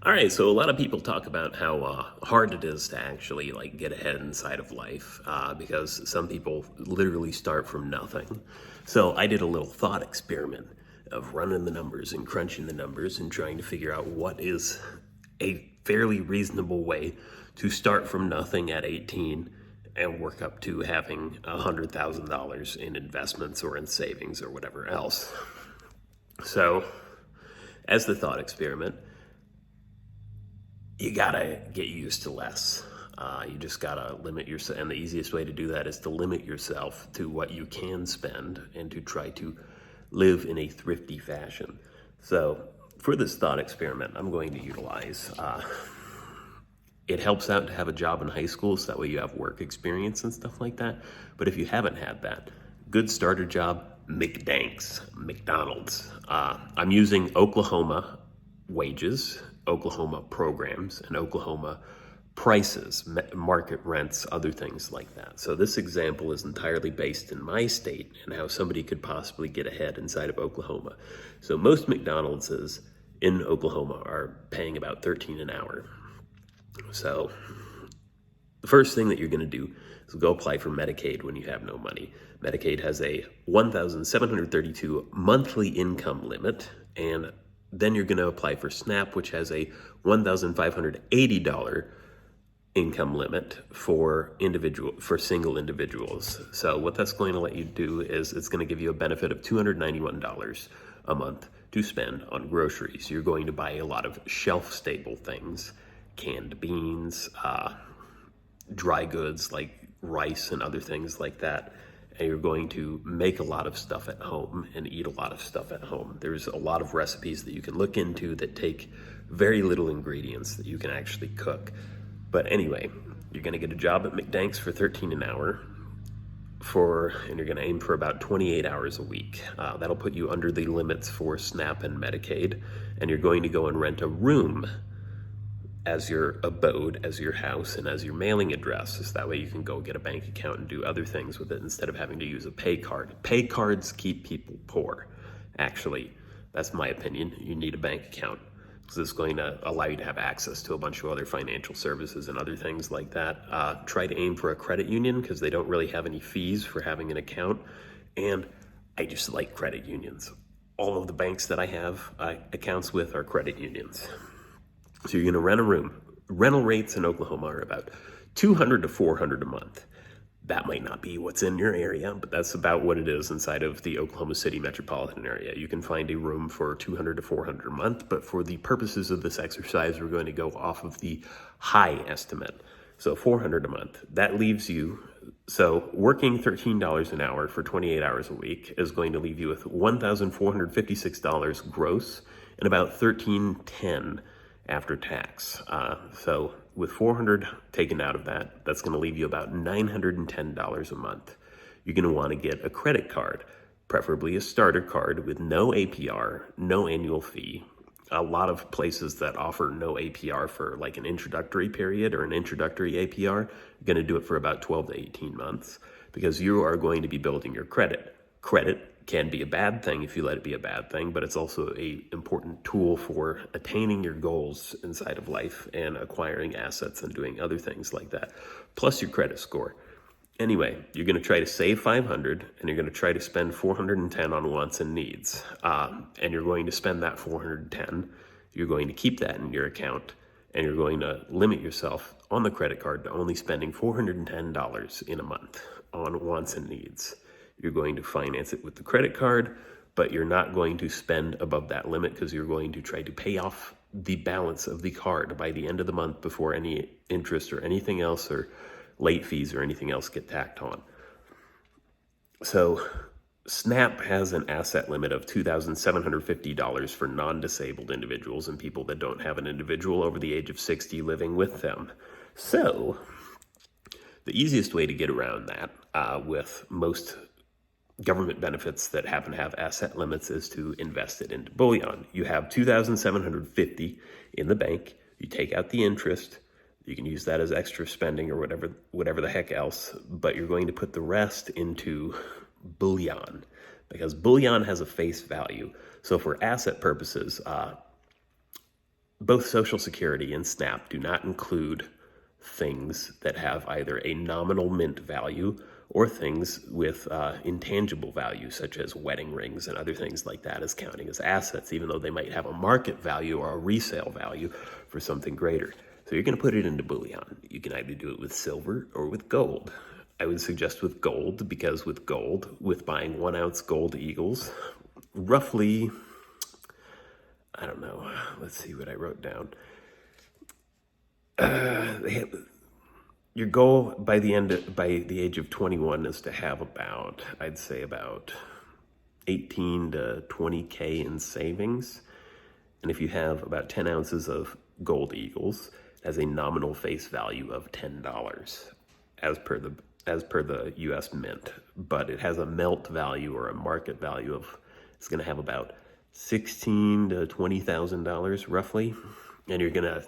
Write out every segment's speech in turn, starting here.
All right, so a lot of people talk about how hard it is to actually get ahead inside of life because some people literally start from nothing. So I did a little thought experiment of running the numbers and crunching the numbers and trying to figure out what is a fairly reasonable way to start from nothing at 18 and work up to having $100,000 in investments or in savings or whatever else. So, as the thought experiment, you gotta get used to less. You just gotta limit yourself, and the easiest way to do that is to limit yourself to what you can spend and to try to live in a thrifty fashion. So, for this thought experiment, I'm going to utilize. It helps out to have a job in high school, so that way you have work experience and stuff like that. But if you haven't had that, good starter job, McDonald's. I'm using Oklahoma wages, Oklahoma programs, and Oklahoma prices, market rents, other things like that. So this example is entirely based in my state and how somebody could possibly get ahead inside of Oklahoma. So most McDonald's in Oklahoma are paying about $13 an hour. So the first thing that you're going to do is go apply for Medicaid when you have no money. Medicaid has a $1,732 monthly income limit, and then you're going to apply for SNAP, which has a $1,580 income limit for single individuals. So what that's going to let you do is it's going to give you a benefit of $291 a month to spend on groceries. You're going to buy a lot of shelf-stable things, canned beans, dry goods like rice and other things like that. And you're going to make a lot of stuff at home and eat a lot of stuff at home. There's a lot of recipes that you can look into that take very little ingredients that you can actually cook. But anyway, you're going to get a job at McDanks for $13 an hour and you're going to aim for about 28 hours a week. That'll put you under the limits for SNAP and Medicaid, and you're going to go and rent a room as your abode, as your house, and as your mailing address. So that way you can go get a bank account and do other things with it instead of having to use a pay card. Pay cards keep people poor. Actually, that's my opinion. You need a bank account because it's going to allow you to have access to a bunch of other financial services and other things like that. Try to aim for a credit union because they don't really have any fees for having an account. And I just like credit unions. All of the banks that I have accounts with are credit unions. So you're going to rent a room. Rental rates in Oklahoma are about $200 to $400 a month. That might not be what's in your area, but that's about what it is inside of the Oklahoma City metropolitan area. You can find a room for $200 to $400 a month, but for the purposes of this exercise, we're going to go off of the high estimate. So $400 a month. That leaves you, so working $13 an hour for 28 hours a week is going to leave you with $1,456 gross and about $1,310 after tax. So with $400 taken out of that, that's going to leave you about $910 a month. You're going to want to get a credit card, preferably a starter card with no APR, no annual fee. A lot of places that offer no APR for like an introductory period or an introductory APR are going to do it for about 12 to 18 months because you are going to be building your credit. Credit can be a bad thing if you let it be a bad thing, but it's also an important tool for attaining your goals inside of life and acquiring assets and doing other things like that, plus your credit score. Anyway, you're going to try to save $500 and you're going to try to spend $410 on wants and needs. And you're going to spend that $410. You're going to keep that in your account and you're going to limit yourself on the credit card to only spending $410 in a month on wants and needs. You're going to finance it with the credit card, but you're not going to spend above that limit because you're going to try to pay off the balance of the card by the end of the month before any interest or anything else or late fees or anything else get tacked on. So SNAP has an asset limit of $2,750 for non-disabled individuals and people that don't have an individual over the age of 60 living with them. So the easiest way to get around that with most government benefits that happen to have asset limits is to invest it into bullion. You have $2,750 in the bank. You take out the interest. You can use that as extra spending or whatever the heck else, but you're going to put the rest into bullion because bullion has a face value. So for asset purposes, both Social Security and SNAP do not include things that have either a nominal mint value or things with intangible value, such as wedding rings and other things like that, as counting as assets, even though they might have a market value or a resale value for something greater. So you're going to put it into bullion. You can either do it with silver or with gold. I would suggest with gold, because with gold, with buying 1 ounce gold eagles, roughly, I don't know, let's see what I wrote down. Your goal by the age of 21 is to have about, I'd say about 18 to 20K in savings. And if you have about 10 ounces of gold eagles, it has a nominal face value of $10 as per the US Mint, but it has a melt value or a market value of, it's going to have about $16,000 to $20,000 roughly, and you're going to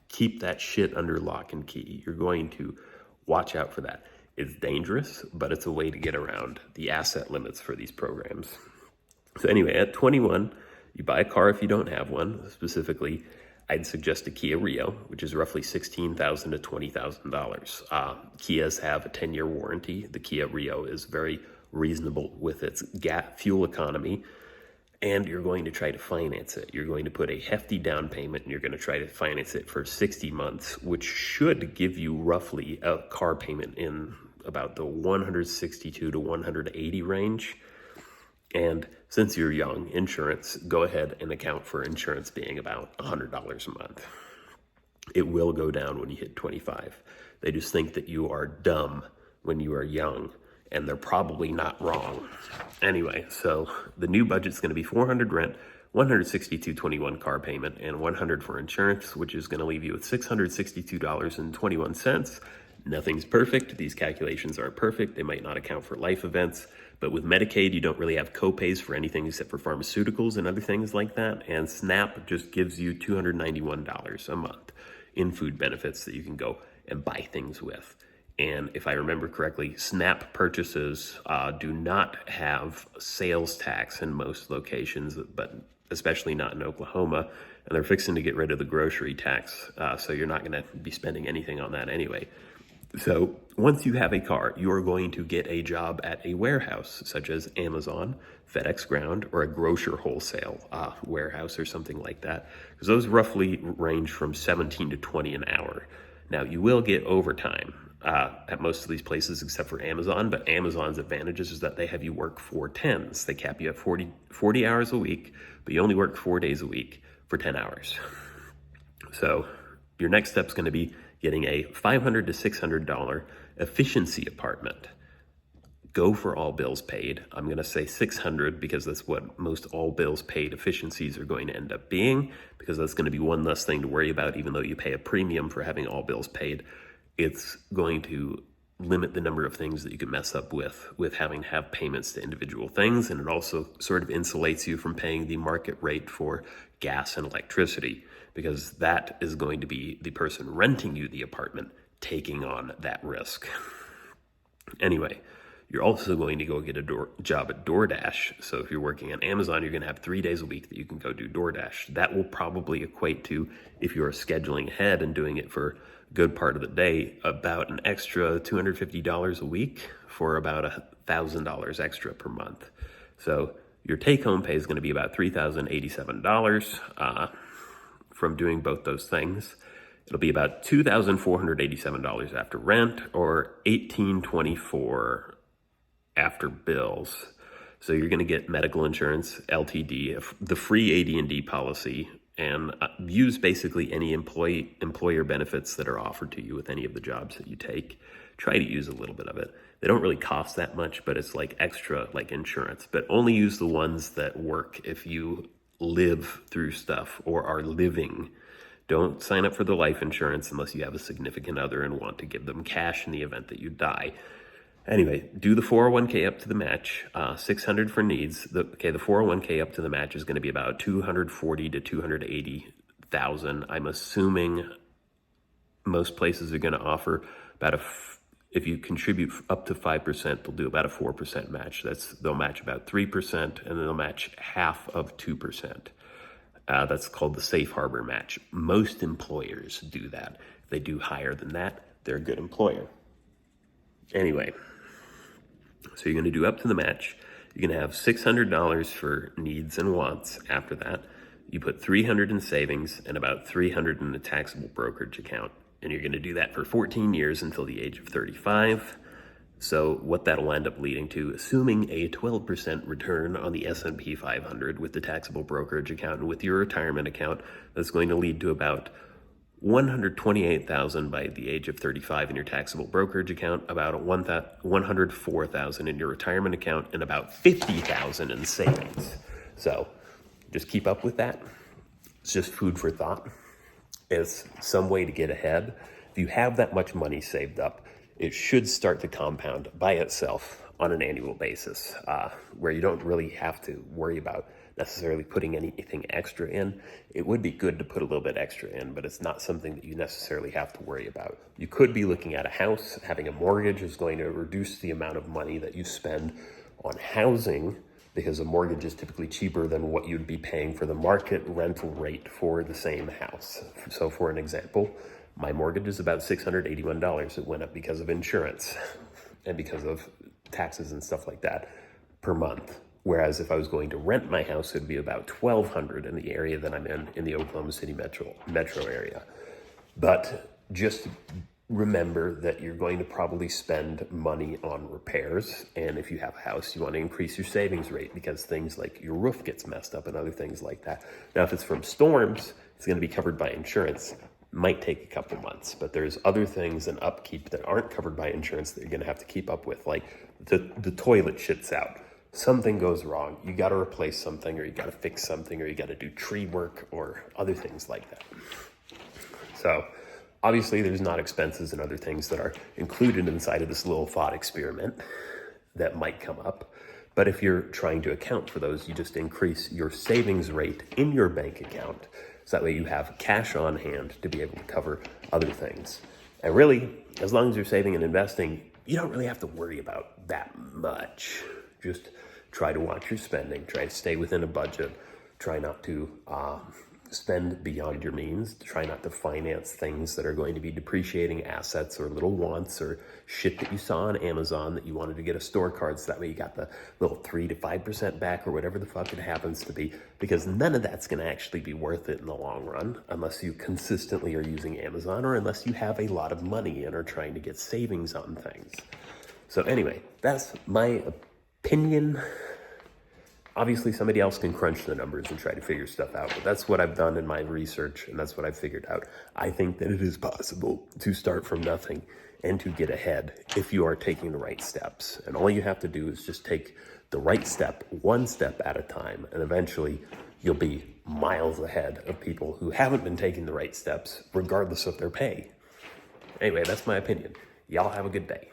keep that shit under lock and key. You're going to watch out for that. It's dangerous, but it's a way to get around the asset limits for these programs. So anyway, at 21, you buy a car if you don't have one. Specifically, I'd suggest a Kia Rio, which is roughly $16,000 to $20,000. Kias have a 10-year warranty. The Kia Rio is very reasonable with its fuel economy, and you're going to try to finance it. You're going to put a hefty down payment, and you're going to try to finance it for 60 months, which should give you roughly a car payment in about the 162 to 180 range. And since you're young, insurance, go ahead and account for insurance being about $100 a month. It will go down when you hit 25. They just think that you are dumb when you are young, and they're probably not wrong. Anyway, so the new budget's going to be $400 rent, $162.21 car payment, and $100 for insurance, which is going to leave you with $662.21. Nothing's perfect. These calculations aren't perfect. They might not account for life events. But with Medicaid, you don't really have co-pays for anything except for pharmaceuticals and other things like that. And SNAP just gives you $291 a month in food benefits that you can go and buy things with. And if I remember correctly, SNAP purchases do not have sales tax in most locations, but especially not in Oklahoma. And they're fixing to get rid of the grocery tax, so you're not going to be spending anything on that anyway. So once you have a car, you are going to get a job at a warehouse, such as Amazon, FedEx Ground, or a grocer wholesale warehouse or something like that, because those roughly range from 17 to 20 an hour. Now, you will get overtime at most of these places except for Amazon, but Amazon's advantages is that they have you work 4/10s. They cap you at 40 hours a week, but you only work 4 days a week for 10 hours. So your next step is going to be getting a $500 to $600 efficiency apartment. Go for all bills paid. I'm going to say $600 because that's what most all bills paid efficiencies are going to end up being, because that's going to be one less thing to worry about. Even though you pay a premium for having all bills paid, it's going to limit the number of things that you can mess up with having to have payments to individual things. And it also sort of insulates you from paying the market rate for gas and electricity, because that is going to be the person renting you the apartment taking on that risk. Anyway, you're also going to go get a job at DoorDash. So if you're working on Amazon, you're going to have 3 days a week that you can go do DoorDash. That will probably equate to, if you're scheduling ahead and doing it for a good part of the day, about an extra $250 a week for about $1,000 extra per month. So your take-home pay is going to be about $3,087 from doing both those things. It'll be about $2,487 after rent, or $1,824 after bills. So you're going to get medical insurance, LTD, the free AD&D policy, and use basically any employer benefits that are offered to you with any of the jobs that you take. Try to use a little bit of it. They don't really cost that much, but it's like extra, like insurance. But only use the ones that work if you live through stuff or are living. Don't sign up for the life insurance unless you have a significant other and want to give them cash in the event that you die. Anyway, do the 401k up to the match, $600 for needs. The 401k up to the match is going to be about $240,000 to $280,000. I'm assuming most places are going to offer about if you contribute up to 5%, they'll do about a 4% match. They'll match about 3%, and then they'll match half of 2%. That's called the safe harbor match. Most employers do that. If they do higher than that, they're a good employer. Anyway, so you're going to do up to the match. You're going to have $600 for needs and wants. After that, you put $300 in savings and about $300 in a taxable brokerage account. And you're going to do that for 14 years until the age of 35. So what that'll end up leading to, assuming a 12% return on the S&P 500 with the taxable brokerage account and with your retirement account, that's going to lead to about $128,000 by the age of 35 in your taxable brokerage account, about $104,000 in your retirement account, and about $50,000 in savings. So just keep up with that. It's just food for thought. It's some way to get ahead. If you have that much money saved up, it should start to compound by itself on an annual basis, where you don't really have to worry about necessarily putting anything extra in. It would be good to put a little bit extra in, but it's not something that you necessarily have to worry about. You could be looking at a house. Having a mortgage is going to reduce the amount of money that you spend on housing, because a mortgage is typically cheaper than what you'd be paying for the market rental rate for the same house. So for an example, my mortgage is about $681. It went up because of insurance and because of taxes and stuff like that per month. Whereas if I was going to rent my house, it'd be about $1,200 in the area that I'm in the Oklahoma City metro area. But just remember that you're going to probably spend money on repairs. And if you have a house, you want to increase your savings rate because things like your roof gets messed up and other things like that. Now, if it's from storms, it's going to be covered by insurance. Might take a couple months, but there's other things and upkeep that aren't covered by insurance that you're going to have to keep up with, like the toilet shits out. Something goes wrong. You got to replace something, or you got to fix something, or you got to do tree work or other things like that. So obviously there's not expenses and other things that are included inside of this little thought experiment that might come up. But if you're trying to account for those, you just increase your savings rate in your bank account. So that way you have cash on hand to be able to cover other things. And really, as long as you're saving and investing, you don't really have to worry about that much. Just try to watch your spending, try to stay within a budget, try not to spend beyond your means, try not to finance things that are going to be depreciating assets or little wants or shit that you saw on Amazon that you wanted to get a store card so that way you got the little 3 to 5% back or whatever the fuck it happens to be, because none of that's going to actually be worth it in the long run unless you consistently are using Amazon or unless you have a lot of money and are trying to get savings on things. So anyway, that's my opinion. Obviously, somebody else can crunch the numbers and try to figure stuff out, but that's what I've done in my research, and that's what I've figured out. I think that it is possible to start from nothing and to get ahead if you are taking the right steps. And all you have to do is just take the right step, one step at a time, and eventually you'll be miles ahead of people who haven't been taking the right steps, regardless of their pay. Anyway, that's my opinion. Y'all have a good day.